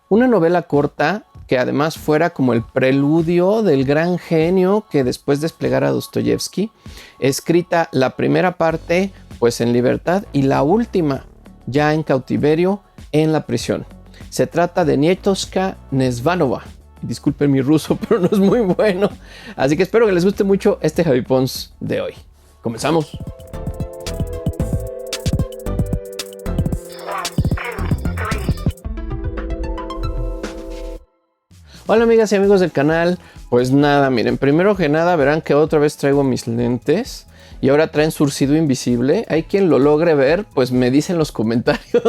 Una novela corta que además fuera como el preludio del gran genio que después desplegara Dostoyevsky, escrita la primera parte pues en libertad y la última ya en cautiverio en la prisión. Se trata de Nietoshka Nesvanova. Disculpen mi ruso, pero no es muy bueno. Así que espero que les guste mucho este Javi Pons de hoy. Comenzamos. Hola amigas y amigos del canal. Pues nada, miren, primero que nada verán que otra vez traigo mis lentes y ahora traen surcido invisible. Hay quien lo logre ver, pues me dicen en los comentarios.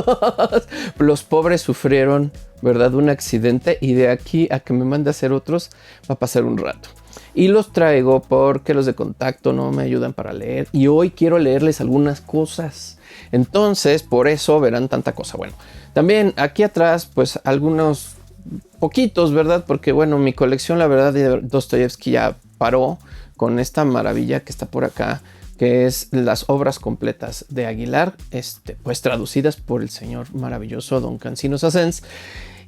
Los pobres sufrieron, ¿verdad? Un accidente y de aquí a que me mande a hacer otros va a pasar un rato. Y los traigo porque los de contacto no me ayudan para leer y hoy quiero leerles algunas cosas. Entonces, por eso verán tanta cosa. Bueno, también aquí atrás, pues algunos poquitos, ¿verdad? Porque bueno, mi colección, la verdad, de Dostoyevsky ya paró con esta maravilla que está por acá, que es las obras completas de Aguilar, pues traducidas por el señor maravilloso Don Cansino Sassens.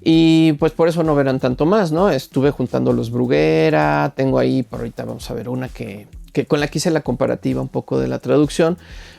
Y pues por eso no verán tanto más, ¿no? Estuve juntando los Bruguera, tengo ahí, por ahorita vamos a ver una que con la que hice la comparativa un poco de la traducción.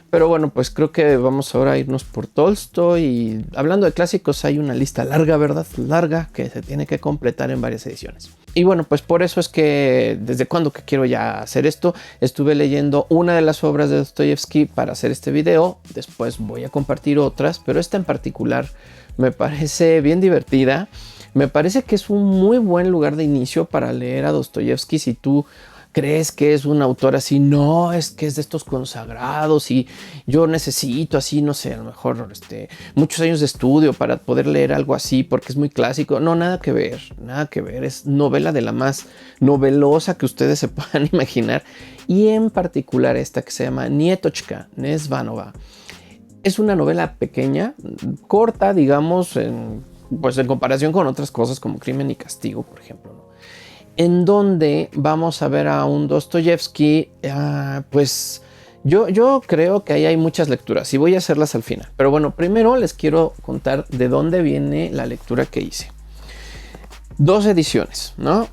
Pero bueno, pues creo que vamos ahora a irnos por Tolstoy. Y hablando de clásicos, hay una lista larga, ¿verdad? Larga, que se tiene que completar en varias ediciones. Y bueno, pues por eso es que desde cuando que quiero ya hacer esto, estuve leyendo una de las obras de Dostoyevsky para hacer este video. Después voy a compartir otras, pero esta en particular me parece bien divertida. Me parece que es un muy buen lugar de inicio para leer a Dostoyevsky si tú crees que es un autor así. No, es que es de estos consagrados y yo necesito así, no sé, a lo mejor muchos años de estudio para poder leer algo así porque es muy clásico. No, nada que ver, nada que ver. Es novela de la más novelosa que ustedes se puedan imaginar, y en particular esta que se llama Nietoshka Nesvanova. Es una novela pequeña, corta, digamos, pues en comparación con otras cosas como Crimen y Castigo, por ejemplo, ¿no? En donde vamos a ver a un Dostoyevsky, pues yo creo que ahí hay muchas lecturas y voy a hacerlas al final. Pero bueno, primero les quiero contar de dónde viene la lectura que hice. Dos ediciones, ¿no?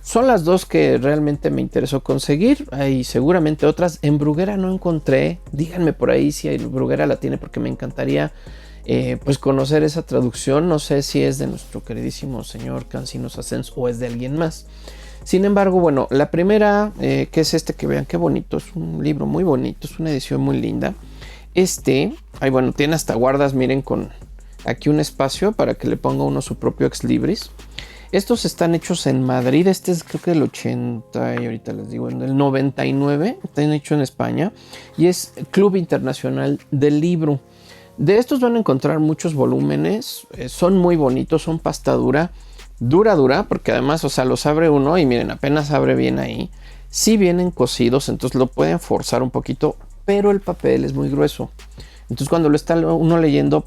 Son las dos que realmente me interesó conseguir. Hay seguramente otras. En Bruguera no encontré. Díganme por ahí si Bruguera la tiene, porque me encantaría pues conocer esa traducción. No sé si es de nuestro queridísimo señor Cansino Sassens o es de alguien más. Sin embargo, bueno, la primera, que es que vean qué bonito. Es un libro muy bonito, es una edición muy linda. Ay, bueno, tiene hasta guardas, miren, con aquí un espacio para que le ponga uno su propio ex libris. Estos están hechos en Madrid. Este es creo que el 80 y ahorita les digo, en el 99. Están hechos en España y es Club Internacional del Libro. De estos van a encontrar muchos volúmenes. Son muy bonitos, son pasta dura, dura, porque además, o sea, los abre uno y miren, apenas abre bien ahí. Sí vienen cosidos, entonces lo pueden forzar un poquito, pero el papel es muy grueso. Entonces cuando lo está uno leyendo,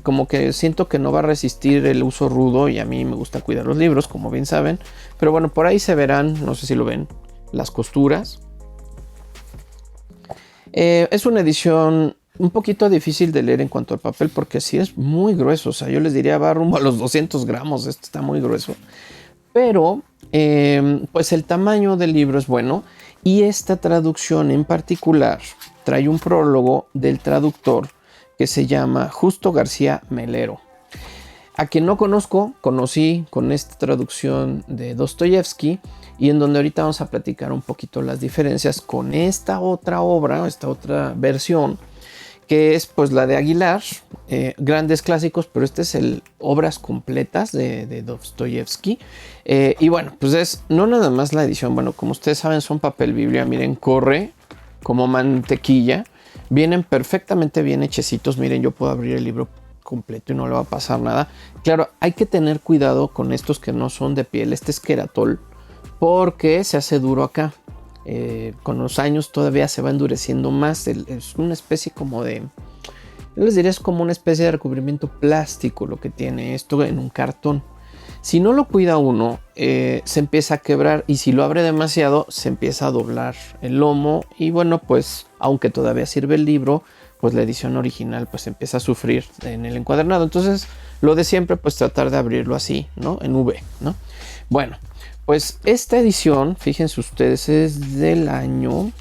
como que siento que no va a resistir el uso rudo, y a mí me gusta cuidar los libros, como bien saben. Pero bueno, por ahí se verán, no sé si lo ven, las costuras. Es una edición un poquito difícil de leer en cuanto al papel, porque sí es muy grueso. O sea, yo les diría va rumbo a los 200 gramos, esto está muy grueso. Pero pues el tamaño del libro es bueno, y esta traducción en particular trae un prólogo del traductor que se llama Justo García Melero. A quien no conocí con esta traducción de Dostoyevsky, y en donde ahorita vamos a platicar un poquito las diferencias con esta otra obra, esta otra versión, que es pues la de Aguilar, grandes clásicos, pero este es el obras completas de Dostoyevsky. Y bueno, pues es no nada más la edición, bueno, como ustedes saben son papel biblia, miren, corre como mantequilla, vienen perfectamente bien hechecitos. Miren, yo puedo abrir el libro completo y no le va a pasar nada. Claro, hay que tener cuidado con estos que no son de piel. Este es queratol, porque se hace duro acá. Con los años todavía se va endureciendo más. Es una especie como de, yo les diría, es como una especie de recubrimiento plástico lo que tiene esto en un cartón. Si no lo cuida uno, se empieza a quebrar, y si lo abre demasiado se empieza a doblar el lomo. Y bueno, pues aunque todavía sirve el libro, pues la edición original pues empieza a sufrir en el encuadernado. Entonces lo de siempre pues tratar de abrirlo así, ¿no? En V, ¿no? Bueno, pues esta edición, fíjense ustedes, es del año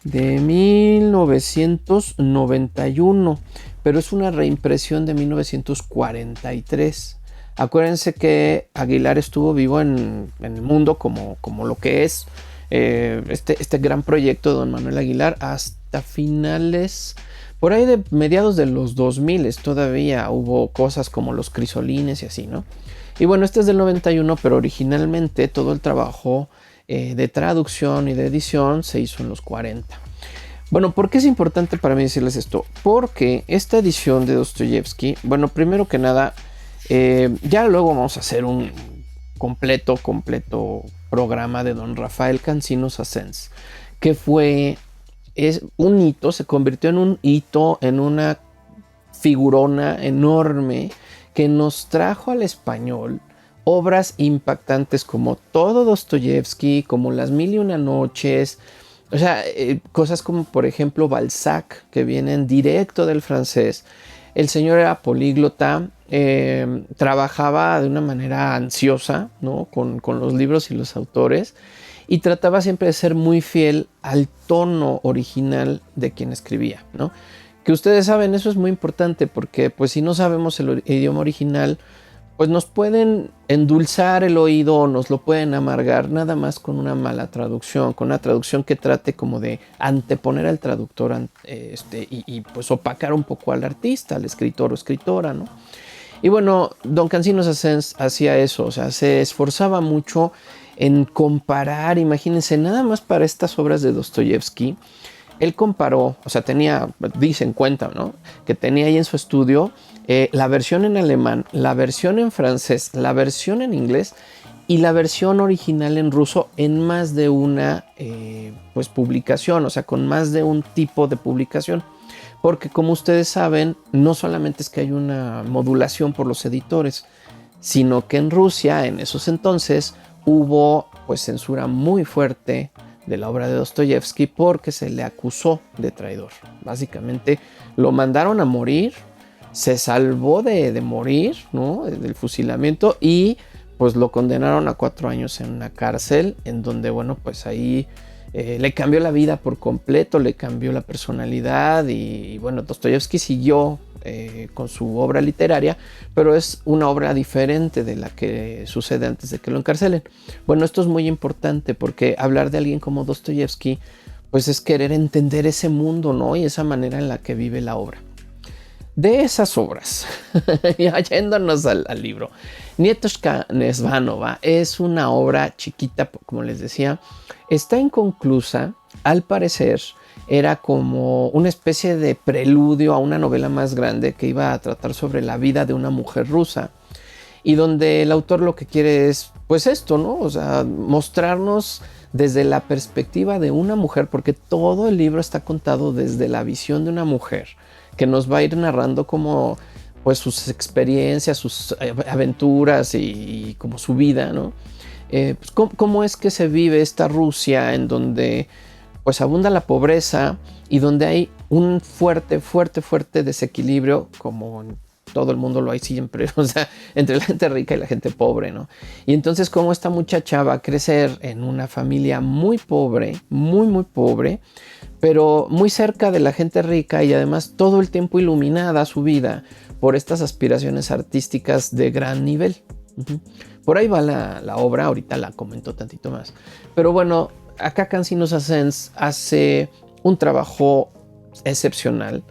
de 1991, pero es una reimpresión de 1943. Acuérdense que Aguilar estuvo vivo en el mundo como lo que es este gran proyecto de don Manuel Aguilar hasta finales, por ahí de mediados de los 2000 todavía hubo cosas como los crisolines y así, ¿no? Y bueno, este es del 91, pero originalmente todo el trabajo de traducción y de edición se hizo en los 40. Bueno, ¿por qué es importante para mí decirles esto? Porque esta edición de Dostoyevsky, bueno, primero que nada, ya luego vamos a hacer un completo programa de don Rafael Cansinos Assens, que es un hito, se convirtió en un hito, en una figurona enorme que nos trajo al español obras impactantes como todo Dostoyevsky, como Las Mil y Una Noches, o sea, cosas como por ejemplo Balzac, que vienen directo del francés. El señor era políglota, trabajaba de una manera ansiosa, ¿no? con los libros y los autores, y trataba siempre de ser muy fiel al tono original de quien escribía, ¿no? Que ustedes saben, eso es muy importante porque pues si no sabemos el idioma original, pues nos pueden endulzar el oído o nos lo pueden amargar nada más con una mala traducción, con una traducción que trate como de anteponer al traductor y pues opacar un poco al artista, al escritor o escritora, ¿no? Y bueno, don Cansinos Assens hacía eso, o sea, se esforzaba mucho en comparar, imagínense, nada más para estas obras de Dostoyevsky. Él comparó, o sea, dicen cuenta, ¿no? Que tenía ahí en su estudio la versión en alemán, la versión en francés, la versión en inglés y la versión original en ruso en más de una pues publicación, o sea, con más de un tipo de publicación. Porque como ustedes saben, no solamente es que hay una modulación por los editores, sino que en Rusia, en esos entonces, hubo pues censura muy fuerte de la obra de Dostoyevsky porque se le acusó de traidor. Básicamente lo mandaron a morir, se salvó de morir, ¿no? Del fusilamiento, y pues lo condenaron a 4 años en una cárcel en donde, bueno, pues ahí le cambió la vida por completo, le cambió la personalidad y bueno, Dostoyevsky siguió con su obra literaria, pero es una obra diferente de la que sucede antes de que lo encarcelen. Bueno, esto es muy importante porque hablar de alguien como Dostoyevsky pues es querer entender ese mundo, ¿no? Y esa manera en la que vive la obra. De esas obras, ya yéndonos al libro, Nieteshka Nesvanova es una obra chiquita, como les decía, está inconclusa, al parecer era como una especie de preludio a una novela más grande que iba a tratar sobre la vida de una mujer rusa y donde el autor lo que quiere es, pues esto, ¿no? O sea, mostrarnos desde la perspectiva de una mujer, porque todo el libro está contado desde la visión de una mujer que nos va a ir narrando como pues sus experiencias, sus aventuras y como su vida, ¿no? Pues, ¿cómo es que se vive esta Rusia en donde pues abunda la pobreza y donde hay un fuerte desequilibrio, como en todo el mundo lo hay siempre, o sea, entre la gente rica y la gente pobre, ¿no? Y entonces cómo esta muchacha va a crecer en una familia muy pobre, muy pobre, pero muy cerca de la gente rica y además todo el tiempo iluminada su vida por estas aspiraciones artísticas de gran nivel. Por ahí va la obra, ahorita la comento tantito más. Pero bueno, acá Cansinos Assens hace un trabajo excepcional.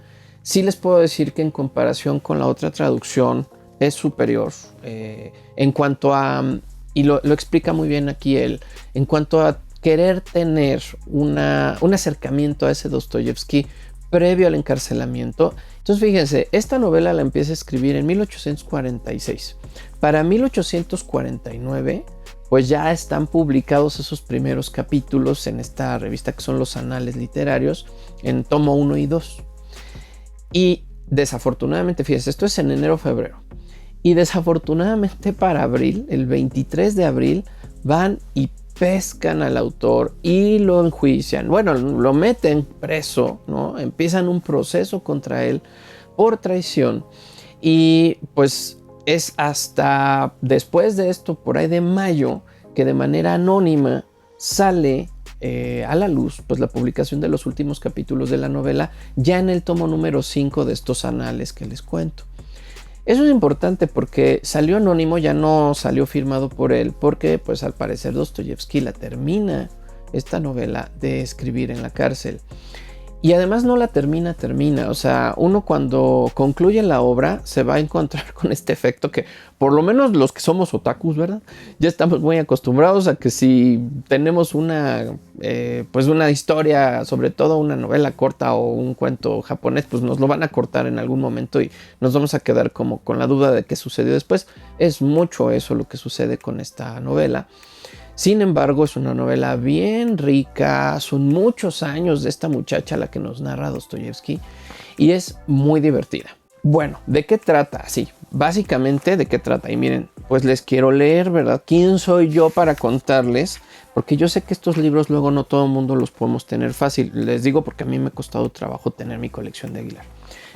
Sí les puedo decir que en comparación con la otra traducción es superior en cuanto a, y lo explica muy bien aquí él, en cuanto a querer tener un acercamiento a ese Dostoyevsky previo al encarcelamiento. Entonces fíjense, esta novela la empieza a escribir en 1846. Para 1849 pues ya están publicados esos primeros capítulos en esta revista que son los Anales Literarios en tomo 1 y 2. Y desafortunadamente, fíjense, esto es en enero-febrero. Y desafortunadamente para abril, el 23 de abril, van y pescan al autor y lo enjuician. Bueno, lo meten preso, ¿no? Empiezan un proceso contra él por traición. Y pues es hasta después de esto, por ahí de mayo, que de manera anónima sale a la luz pues la publicación de los últimos capítulos de la novela, ya en el tomo número 5 de estos anales que les cuento. Eso es importante porque salió anónimo, ya no salió firmado por él, porque pues al parecer Dostoyevsky la termina esta novela de escribir en la cárcel. Y además no la termina, o sea, uno cuando concluye la obra se va a encontrar con este efecto que por lo menos los que somos otakus, ¿verdad? Ya estamos muy acostumbrados a que si tenemos pues una historia, sobre todo una novela corta o un cuento japonés, pues nos lo van a cortar en algún momento y nos vamos a quedar como con la duda de qué sucedió después. Es mucho eso lo que sucede con esta novela. Sin embargo, es una novela bien rica, son muchos años de esta muchacha la que nos narra Dostoyevsky y es muy divertida. Bueno, ¿de qué trata? Sí, básicamente ¿de qué trata? Y miren, pues les quiero leer, ¿verdad? ¿Quién soy yo para contarles? Porque yo sé que estos libros luego no todo el mundo los podemos tener fácil. Les digo porque a mí me ha costado trabajo tener mi colección de Aguilar.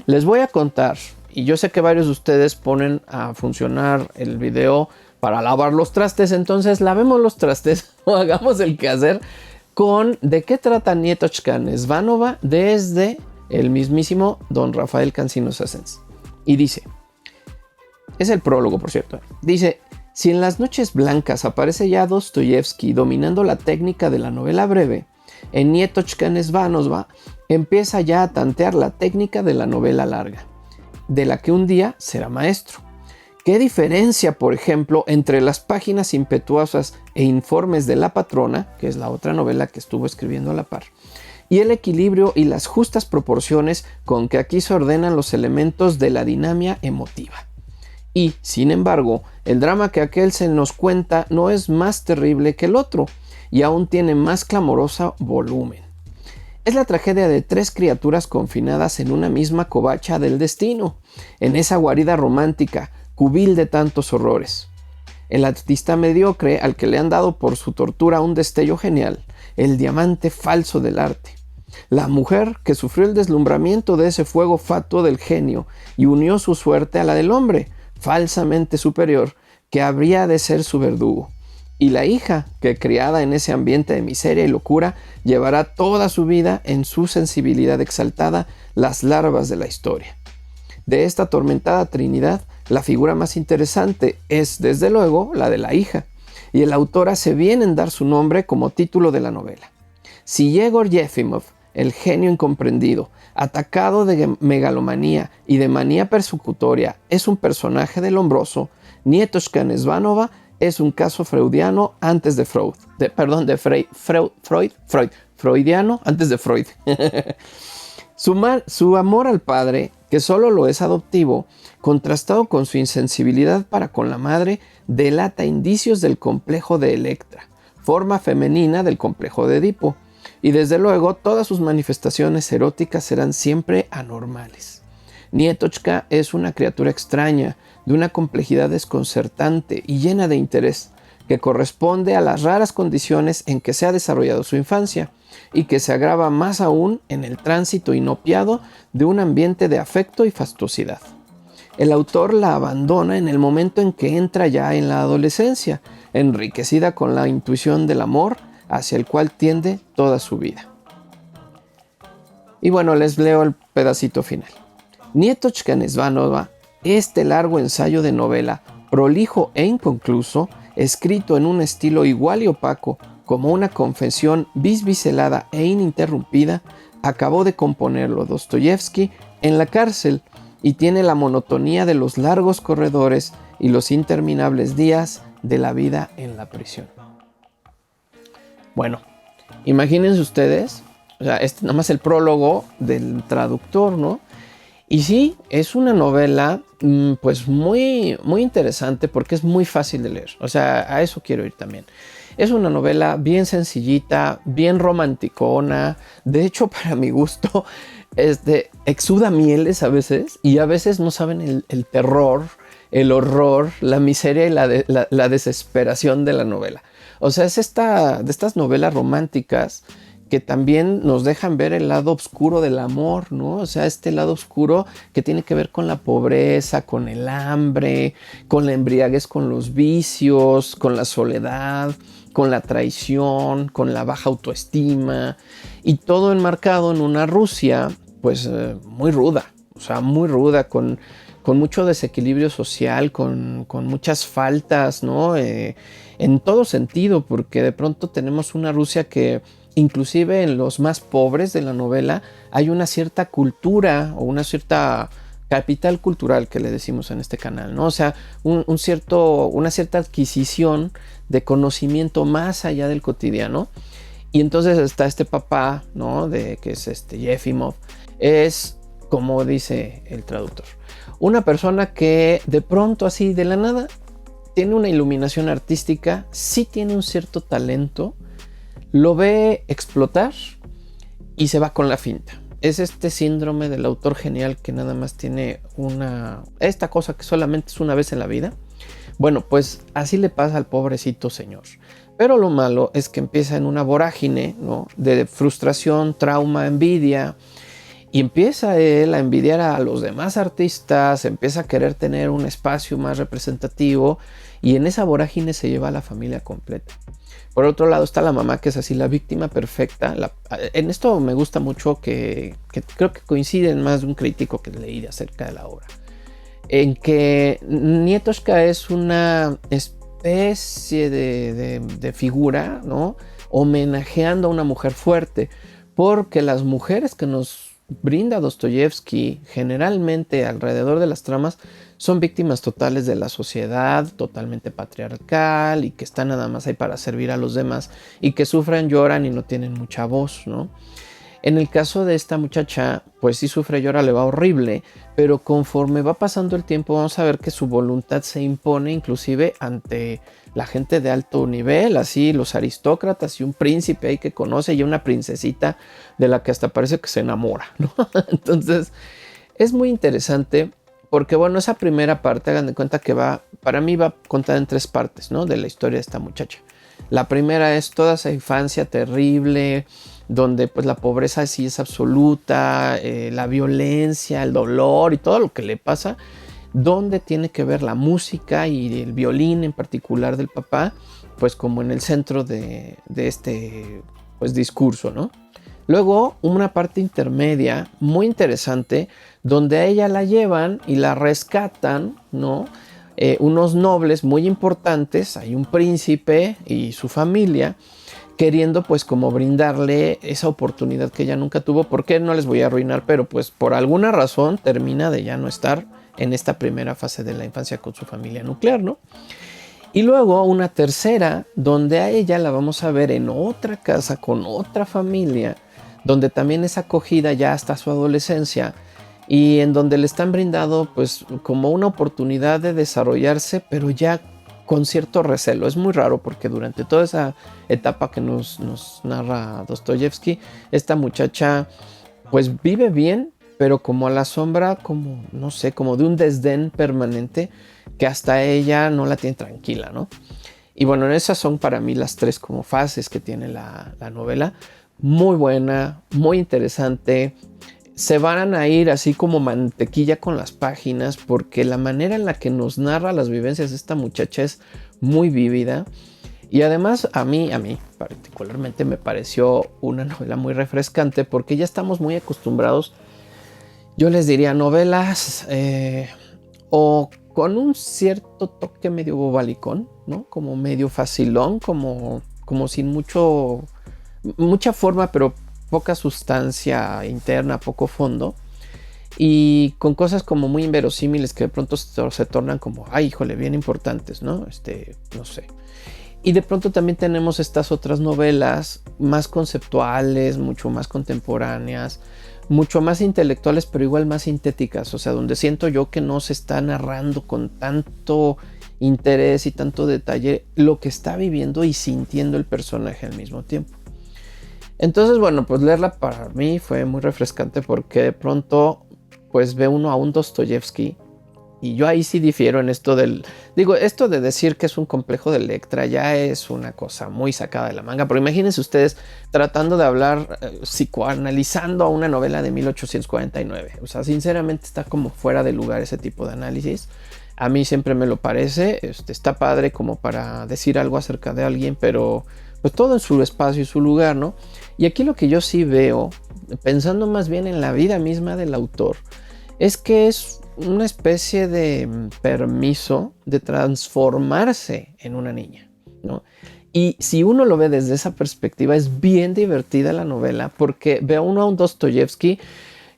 Les voy a contar, y yo sé que varios de ustedes ponen a funcionar el video para lavar los trastes, entonces lavemos los trastes o hagamos el quehacer con de qué trata Nietochka Nesvanova desde el mismísimo don Rafael Cancino Sassens. Y dice, es el prólogo por cierto, dice, si en las noches blancas aparece ya Dostoyevsky dominando la técnica de la novela breve, en Nietochka Nesvanova empieza ya a tantear la técnica de la novela larga, de la que un día será maestro. ¿Qué diferencia, por ejemplo, entre las páginas impetuosas e informes de La Patrona, que es la otra novela que estuvo escribiendo a la par, y el equilibrio y las justas proporciones con que aquí se ordenan los elementos de la dinámica emotiva? Y, sin embargo, el drama que aquel se nos cuenta no es más terrible que el otro, y aún tiene más clamoroso volumen. Es la tragedia de tres criaturas confinadas en una misma covacha del destino, en esa guarida romántica, cubil de tantos horrores. El artista mediocre al que le han dado por su tortura un destello genial, el diamante falso del arte. La mujer que sufrió el deslumbramiento de ese fuego fatuo del genio y unió su suerte a la del hombre, falsamente superior, que habría de ser su verdugo. Y la hija que, criada en ese ambiente de miseria y locura, llevará toda su vida en su sensibilidad exaltada las larvas de la historia. De esta atormentada trinidad, la figura más interesante es, desde luego, la de la hija, y el autor hace bien en dar su nombre como título de la novela. Si Yegor Yefimov, el genio incomprendido, atacado de megalomanía y de manía persecutoria, es un personaje del Lombroso, Nietochka Nesvanova es un caso freudiano antes de Freud. Freudiano antes de Freud. Su amor al padre, que solo lo es adoptivo, contrastado con su insensibilidad para con la madre, delata indicios del complejo de Electra, forma femenina del complejo de Edipo, y desde luego todas sus manifestaciones eróticas serán siempre anormales. Nietochka es una criatura extraña, de una complejidad desconcertante y llena de interés, que corresponde a las raras condiciones en que se ha desarrollado su infancia, y que se agrava más aún en el tránsito inopiado de un ambiente de afecto y fastuosidad. El autor la abandona en el momento en que entra ya en la adolescencia, enriquecida con la intuición del amor hacia el cual tiende toda su vida. Y bueno, les leo el pedacito final. Nietochka Nesvanova, este largo ensayo de novela, prolijo e inconcluso, escrito en un estilo igual y opaco, como una confesión bisbiselada e ininterrumpida, acabó de componerlo Dostoyevsky en la cárcel y tiene la monotonía de los largos corredores y los interminables días de la vida en la prisión. Bueno, imagínense ustedes, o sea, este nada más el prólogo del traductor, ¿no? Y sí, es una novela pues muy, muy interesante porque es muy fácil de leer. O sea, a eso quiero ir también. Es una novela bien sencillita, bien romanticona. De hecho, para mi gusto, exuda mieles a veces. Y a veces no saben el terror el horror, la miseria y la desesperación de la novela. O sea, es de estas novelas románticas que también nos dejan ver el lado oscuro del amor, ¿no? O sea, este lado oscuro que tiene que ver con la pobreza, con el hambre, con la embriaguez, con los vicios, con la soledad, con la traición, con la baja autoestima, y todo enmarcado en una Rusia, pues muy ruda, o sea, muy ruda, con mucho desequilibrio social, con muchas faltas, ¿no? En todo sentido, porque de pronto tenemos una Rusia que inclusive en los más pobres de la novela hay una cierta cultura o una cierta capital cultural que le decimos en este canal, ¿no? O sea, una cierta adquisición de conocimiento más allá del cotidiano. Y entonces está este papá, ¿no? Que es Yefimov. Es, como dice el traductor, una persona que de pronto así de la nada tiene una iluminación artística, sí tiene un cierto talento, lo ve explotar y se va con la finta. Es este síndrome del autor genial que nada más tiene esta cosa que solamente es una vez en la vida. Bueno, pues así le pasa al pobrecito señor. Pero lo malo es que empieza en una vorágine, ¿no? De frustración, trauma, envidia. Y empieza él a envidiar a los demás artistas, empieza a querer tener un espacio más representativo y en esa vorágine se lleva a la familia completa. Por otro lado está la mamá, que es así la víctima perfecta. En esto me gusta mucho que creo que coincide en más de un crítico que leí acerca de la obra. En que Nietoshka es una especie de figura, ¿no? Homenajeando a una mujer fuerte. Porque las mujeres que nos brinda Dostoyevsky generalmente alrededor de las tramas son víctimas totales de la sociedad, totalmente patriarcal y que están nada más ahí para servir a los demás y que sufren, lloran y no tienen mucha voz, ¿no? En el caso de esta muchacha, pues sí sufre, llora, le va horrible, pero conforme va pasando el tiempo vamos a ver que su voluntad se impone inclusive ante la gente de alto nivel, así los aristócratas y un príncipe ahí que conoce y una princesita de la que hasta parece que se enamora, ¿no? Entonces es muy interesante porque bueno, esa primera parte, hagan de cuenta que para mí va contada en 3 partes, ¿no? De la historia de esta muchacha. La primera es toda esa infancia terrible, donde pues la pobreza sí es absoluta, la violencia, el dolor y todo lo que le pasa, donde tiene que ver la música y el violín en particular del papá, pues como en el centro de este pues discurso, ¿no? Luego una parte intermedia muy interesante, donde a ella la llevan y la rescatan, ¿no? Unos nobles muy importantes, hay un príncipe y su familia, queriendo pues como brindarle esa oportunidad que ella nunca tuvo, porque no les voy a arruinar, pero pues por alguna razón termina de ya no estar en esta primera fase de la infancia con su familia nuclear, ¿no? Y luego una tercera, donde a ella la vamos a ver en otra casa con otra familia, donde también es acogida ya hasta su adolescencia y en donde le están brindando pues como una oportunidad de desarrollarse, pero ya con cierto recelo. Es muy raro porque durante toda esa etapa que nos narra Dostoyevsky, esta muchacha pues vive bien, pero como a la sombra, como no sé, como de un desdén permanente que hasta ella no la tiene tranquila, ¿no? Y bueno, esas son para mí las 3 como fases que tiene la novela. Muy buena, muy interesante. Se van a ir así como mantequilla con las páginas porque la manera en la que nos narra las vivencias de esta muchacha es muy vívida. Y además a mí particularmente me pareció una novela muy refrescante porque ya estamos muy acostumbrados, yo les diría, novelas o con un cierto toque medio bobalicón, ¿no? Como medio facilón, como sin mucha forma, pero poca sustancia interna, poco fondo. Y con cosas como muy inverosímiles que de pronto se tornan como, ay, híjole, bien importantes, ¿no? No sé. Y de pronto también tenemos estas otras novelas más conceptuales, mucho más contemporáneas, mucho más intelectuales, pero igual más sintéticas. O sea, donde siento yo que no se está narrando con tanto interés y tanto detalle lo que está viviendo y sintiendo el personaje al mismo tiempo. Entonces, bueno, pues leerla para mí fue muy refrescante porque de pronto pues ve uno a un Dostoyevsky Y yo ahí sí difiero en esto esto de decir que es un complejo de Electra ya es una cosa muy sacada de la manga. Pero imagínense ustedes tratando de hablar, psicoanalizando a una novela de 1849. O sea, sinceramente está como fuera de lugar ese tipo de análisis. A mí siempre me lo parece. Está padre como para decir algo acerca de alguien, pero pues todo en su espacio y su lugar, ¿no? Y aquí lo que yo sí veo, pensando más bien en la vida misma del autor, es que es una especie de permiso de transformarse en una niña, ¿no? Y si uno lo ve desde esa perspectiva, es bien divertida la novela, porque ve a uno a un Dostoyevsky,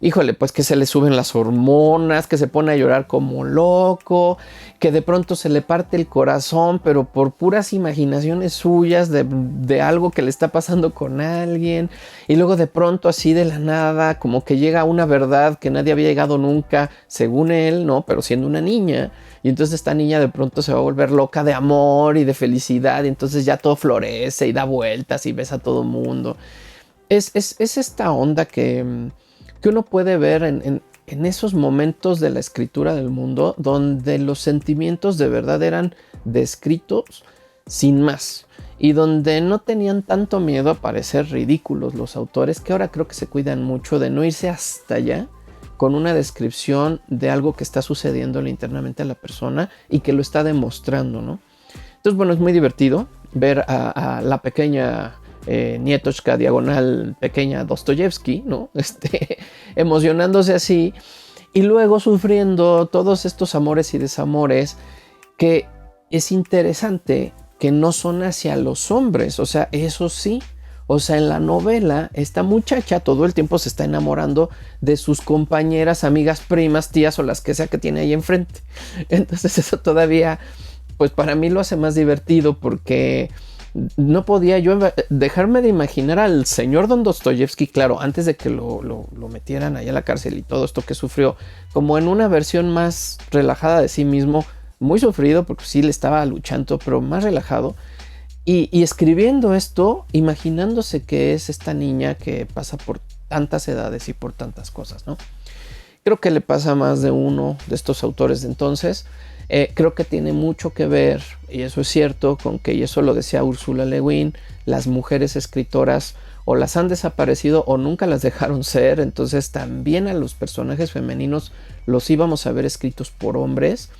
híjole, pues que se le suben las hormonas, que se pone a llorar como loco, que de pronto se le parte el corazón, pero por puras imaginaciones suyas de algo que le está pasando con alguien. Y luego de pronto así de la nada, como que llega una verdad que nadie había llegado nunca, según él, ¿no? Pero siendo una niña. Y entonces esta niña de pronto se va a volver loca de amor y de felicidad. Y entonces ya todo florece y da vueltas y besa a todo el mundo. Es esta onda que uno puede ver en esos momentos de la escritura del mundo donde los sentimientos de verdad eran descritos sin más y donde no tenían tanto miedo a parecer ridículos los autores, que ahora creo que se cuidan mucho de no irse hasta allá con una descripción de algo que está sucediendo internamente a la persona y que lo está demostrando, ¿no? Entonces, bueno, es muy divertido ver a la pequeña Nietoshka diagonal pequeña Dostoyevsky, ¿no? Emocionándose así y luego sufriendo todos estos amores y desamores, que es interesante que no son hacia los hombres. O sea, eso sí, o sea, en la novela esta muchacha todo el tiempo se está enamorando de sus compañeras, amigas, primas, tías o las que sea que tiene ahí enfrente. Entonces eso todavía, pues para mí lo hace más divertido, porque no podía yo dejarme de imaginar al señor Don Dostoyevsky, claro, antes de que lo metieran allá a la cárcel y todo esto que sufrió, como en una versión más relajada de sí mismo, muy sufrido porque sí le estaba luchando, pero más relajado, y escribiendo esto, imaginándose que es esta niña que pasa por tantas edades y por tantas cosas, ¿no? Creo que le pasa a más de uno de estos autores de entonces. Creo que tiene mucho que ver, y eso es cierto, con que, y eso lo decía Ursula Le Guin, las mujeres escritoras o las han desaparecido o nunca las dejaron ser. Entonces también a los personajes femeninos los íbamos a ver escritos por hombres,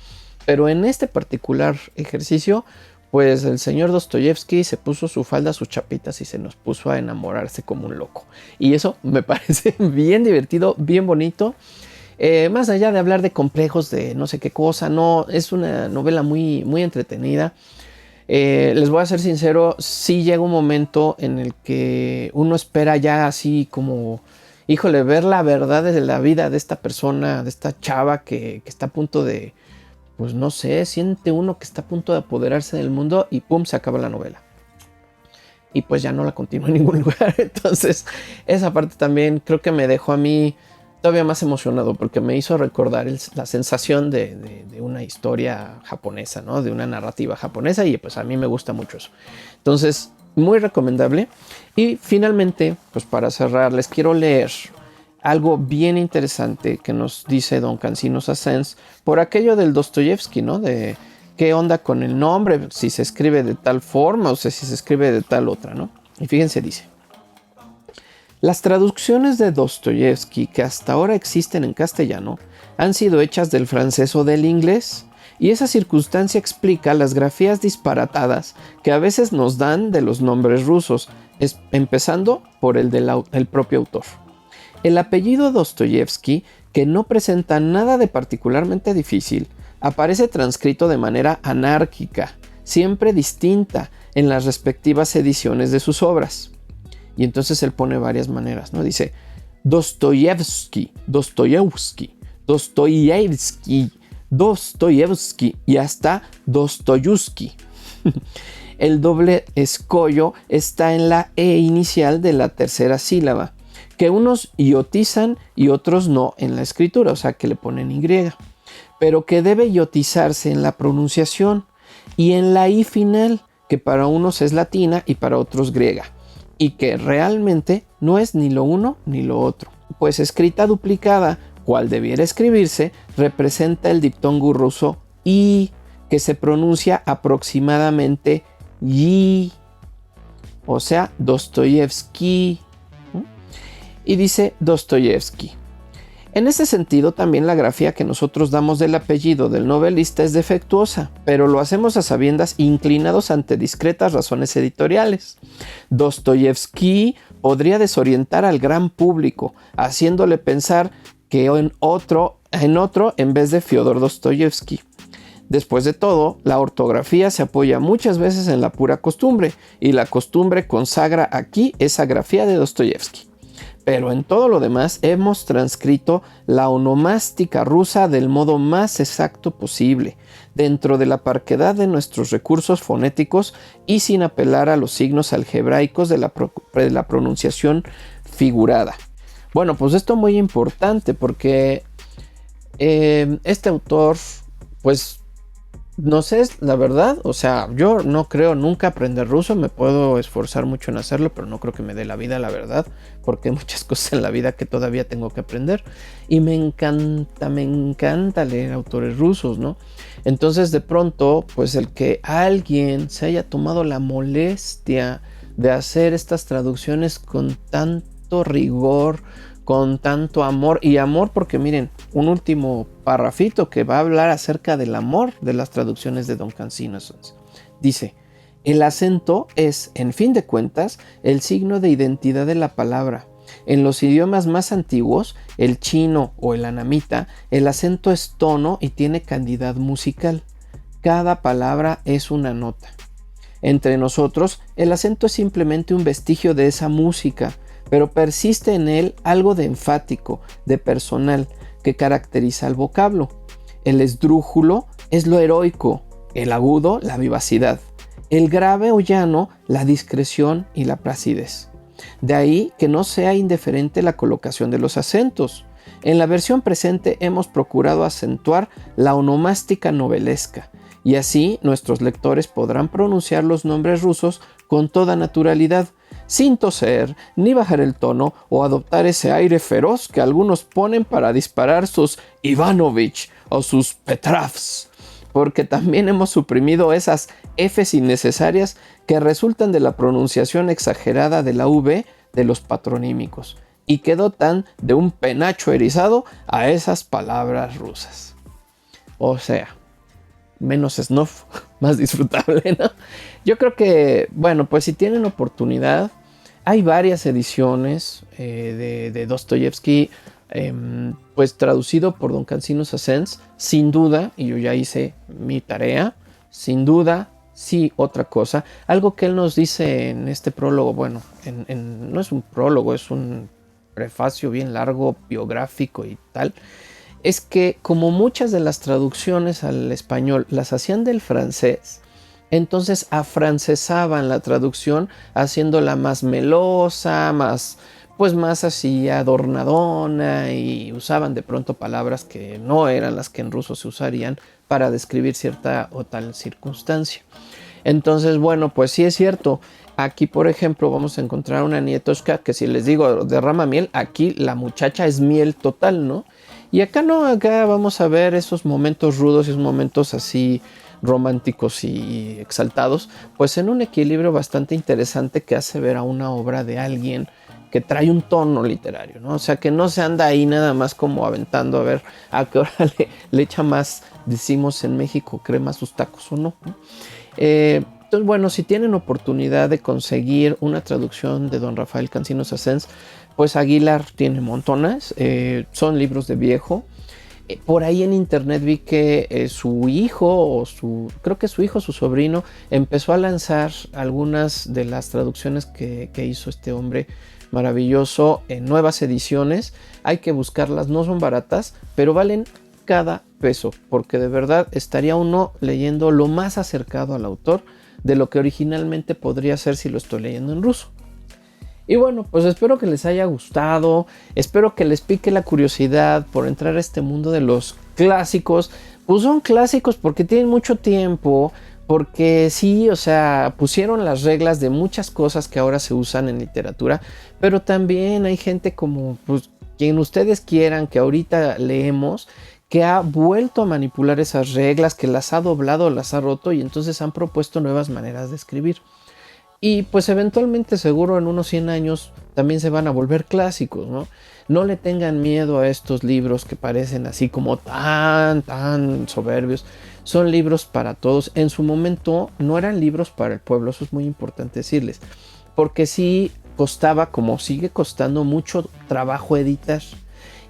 pero en este particular ejercicio, pues el señor Dostoyevsky se puso su falda, sus chapitas y se nos puso a enamorarse como un loco, y eso me parece bien divertido, bien bonito. Más allá de hablar de complejos de no sé qué cosa, no, es una novela muy, muy entretenida. Les voy a ser sincero, sí llega un momento en el que uno espera ya así como, híjole, ver la verdad de la vida de esta persona, de esta chava que está a punto de, pues no sé, siente uno que está a punto de apoderarse del mundo y pum, se acaba la novela. Y pues ya no la continúa en ningún lugar. Entonces, esa parte también creo que me dejó a mí todavía más emocionado, porque me hizo recordar la sensación de una historia japonesa, ¿no? De una narrativa japonesa, y pues a mí me gusta mucho eso. Entonces, muy recomendable. Y finalmente, pues para cerrar, les quiero leer algo bien interesante que nos dice don Cancino Sassens por aquello del Dostoyevsky, ¿no? De qué onda con el nombre, si se escribe de tal forma o si se escribe de tal otra, ¿no? Y fíjense, dice: las traducciones de Dostoyevsky que hasta ahora existen en castellano han sido hechas del francés o del inglés, y esa circunstancia explica las grafías disparatadas que a veces nos dan de los nombres rusos, empezando por el del propio autor. El apellido Dostoyevsky, que no presenta nada de particularmente difícil, aparece transcrito de manera anárquica, siempre distinta en las respectivas ediciones de sus obras. Y entonces él pone varias maneras, ¿no? Dice Dostoyevsky, Dostoyevsky, Dostoyevsky, Dostoyevsky y hasta Dostoyevsky. El doble escollo está en la E inicial de la tercera sílaba, que unos iotizan y otros no en la escritura, o sea que le ponen Y, pero que debe iotizarse en la pronunciación, y en la I final, que para unos es latina y para otros griega, y que realmente no es ni lo uno ni lo otro, pues escrita duplicada cual debiera escribirse, representa el diptongo ruso y, que se pronuncia aproximadamente yi, o sea, Dostoyevsky. Y dice Dostoyevsky. En ese sentido, también la grafía que nosotros damos del apellido del novelista es defectuosa, pero lo hacemos a sabiendas, inclinados ante discretas razones editoriales. Dostoyevsky podría desorientar al gran público, haciéndole pensar que en otro en vez de Fyodor Dostoyevsky. Después de todo, la ortografía se apoya muchas veces en la pura costumbre, y la costumbre consagra aquí esa grafía de Dostoyevsky. Pero en todo lo demás hemos transcrito la onomástica rusa del modo más exacto posible, dentro de la parquedad de nuestros recursos fonéticos y sin apelar a los signos algebraicos de la pronunciación figurada. Bueno, pues esto es muy importante porque este autor, pues, no sé, la verdad, o sea, yo no creo nunca aprender ruso, me puedo esforzar mucho en hacerlo, pero no creo que me dé la vida, la verdad, porque hay muchas cosas en la vida que todavía tengo que aprender, y me encanta leer autores rusos, ¿no? Entonces, de pronto, pues el que alguien se haya tomado la molestia de hacer estas traducciones con tanto rigor, con tanto amor, y amor porque miren, un último parrafito que va a hablar acerca del amor de las traducciones de Don Cansino Sens. Dice, el acento es, en fin de cuentas, el signo de identidad de la palabra. En los idiomas más antiguos, el chino o el anamita, el acento es tono y tiene calidad musical. Cada palabra es una nota. Entre nosotros, el acento es simplemente un vestigio de esa música, pero persiste en él algo de enfático, de personal, que caracteriza al vocablo. El esdrújulo es lo heroico, el agudo, la vivacidad, el grave o llano, la discreción y la placidez. De ahí que no sea indiferente la colocación de los acentos. En la versión presente hemos procurado acentuar la onomástica novelesca, y así nuestros lectores podrán pronunciar los nombres rusos con toda naturalidad, sin toser, ni bajar el tono o adoptar ese aire feroz que algunos ponen para disparar sus Ivanovich o sus Petrovs, porque también hemos suprimido esas Fs innecesarias que resultan de la pronunciación exagerada de la V de los patronímicos y que dotan de un penacho erizado a esas palabras rusas. O sea, menos snuff, más disfrutable, ¿no? Yo creo que, bueno, pues si tienen oportunidad, hay varias ediciones de Dostoyevsky, pues traducido por Don Cansino Sens, sin duda, y yo ya hice mi tarea, sin duda, sí, otra cosa, algo que él nos dice en este prólogo, bueno, no es un prólogo, es un prefacio bien largo, biográfico y tal, es que como muchas de las traducciones al español las hacían del francés, entonces afrancesaban la traducción haciéndola más melosa, más así adornadona, y usaban de pronto palabras que no eran las que en ruso se usarían para describir cierta o tal circunstancia. Entonces, bueno, pues sí es cierto. Aquí, por ejemplo, vamos a encontrar una Nietoshka que, si les digo derrama miel, aquí la muchacha es miel total, ¿no? Y acá no, acá vamos a ver esos momentos rudos y esos momentos así románticos y exaltados, pues en un equilibrio bastante interesante que hace ver a una obra de alguien que trae un tono literario, ¿no? O sea, que no se anda ahí nada más como aventando a ver a qué hora le echa más, decimos en México, crema a sus tacos o no, ¿no? Entonces, bueno, si tienen oportunidad de conseguir una traducción de Don Rafael Cansino Sens, pues Aguilar tiene montonas, son libros de viejo. Por ahí en internet vi que su hijo, creo que su hijo, su sobrino, empezó a lanzar algunas de las traducciones que hizo este hombre maravilloso en nuevas ediciones. Hay que buscarlas, no son baratas, pero valen cada peso, porque de verdad estaría uno leyendo lo más acercado al autor de lo que originalmente podría ser si lo estoy leyendo en ruso. Y bueno, pues espero que les haya gustado, espero que les pique la curiosidad por entrar a este mundo de los clásicos. Pues son clásicos porque tienen mucho tiempo, porque sí, o sea, pusieron las reglas de muchas cosas que ahora se usan en literatura, pero también hay gente como, pues, quien ustedes quieran que ahorita leemos, que ha vuelto a manipular esas reglas, que las ha doblado, las ha roto y entonces han propuesto nuevas maneras de escribir. Y pues eventualmente seguro en unos 100 años también se van a volver clásicos, ¿no? No le tengan miedo a estos libros que parecen así como tan soberbios. Son libros para todos. En su momento no eran libros para el pueblo, eso es muy importante decirles. Porque sí costaba, como sigue costando, mucho trabajo editar.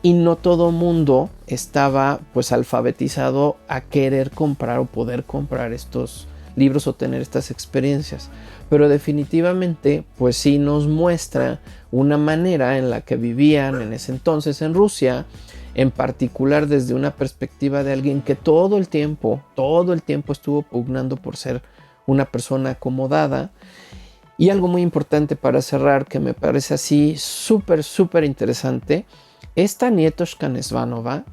Y no todo mundo estaba pues alfabetizado a querer comprar o poder comprar estos libros o tener estas experiencias. Pero definitivamente pues sí nos muestra una manera en la que vivían en ese entonces en Rusia, en particular desde una perspectiva de alguien que todo el tiempo estuvo pugnando por ser una persona acomodada. Y algo muy importante para cerrar, que me parece así súper interesante, esta Nietoshka Nesvanova,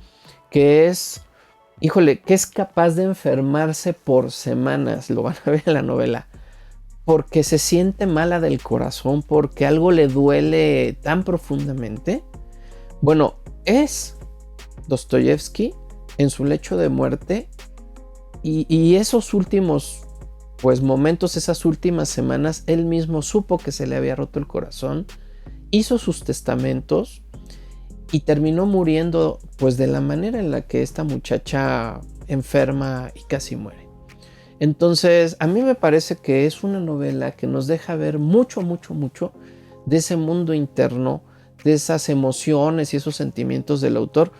que es, híjole, que es capaz de enfermarse por semanas, lo van a ver en la novela, porque se siente mala del corazón, porque algo le duele tan profundamente. Bueno, es Dostoyevsky en su lecho de muerte y esos últimos pues momentos, esas últimas semanas, él mismo supo que se le había roto el corazón, hizo sus testamentos y terminó muriendo pues de la manera en la que esta muchacha enferma y casi muere. Entonces a mí me parece que es una novela que nos deja ver mucho de ese mundo interno, de esas emociones y esos sentimientos del autor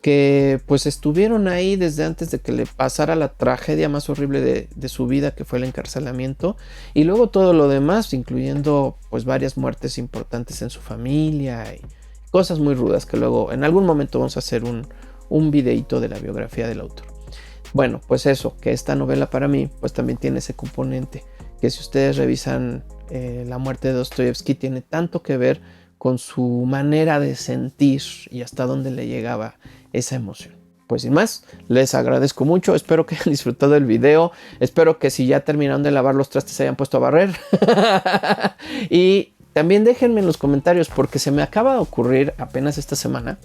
que pues estuvieron ahí desde antes de que le pasara la tragedia más horrible de su vida, que fue el encarcelamiento, y luego todo lo demás, incluyendo pues varias muertes importantes en su familia y cosas muy rudas que luego en algún momento vamos a hacer un videito de la biografía del autor. Bueno, pues eso, que esta novela para mí pues también tiene ese componente, que si ustedes revisan la muerte de Dostoyevsky, tiene tanto que ver con su manera de sentir y hasta dónde le llegaba esa emoción. Pues sin más, les agradezco mucho, espero que hayan disfrutado el video, espero que si ya terminaron de lavar los trastes se hayan puesto a barrer. Y también déjenme en los comentarios, porque se me acaba de ocurrir apenas esta semana,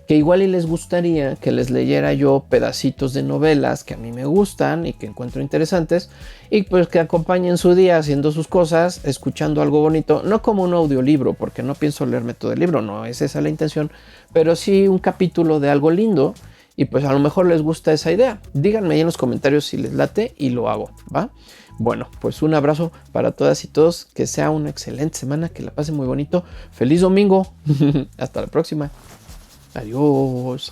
que igual y les gustaría que les leyera yo pedacitos de novelas que a mí me gustan y que encuentro interesantes, y pues que acompañen su día haciendo sus cosas, escuchando algo bonito, no como un audiolibro, porque no pienso leerme todo el libro, no es esa la intención, pero sí un capítulo de algo lindo, y pues a lo mejor les gusta esa idea. Díganme ahí en los comentarios si les late y lo hago, ¿va? Bueno, pues un abrazo para todas y todos, que sea una excelente semana, que la pasen muy bonito, feliz domingo, hasta la próxima. Adiós.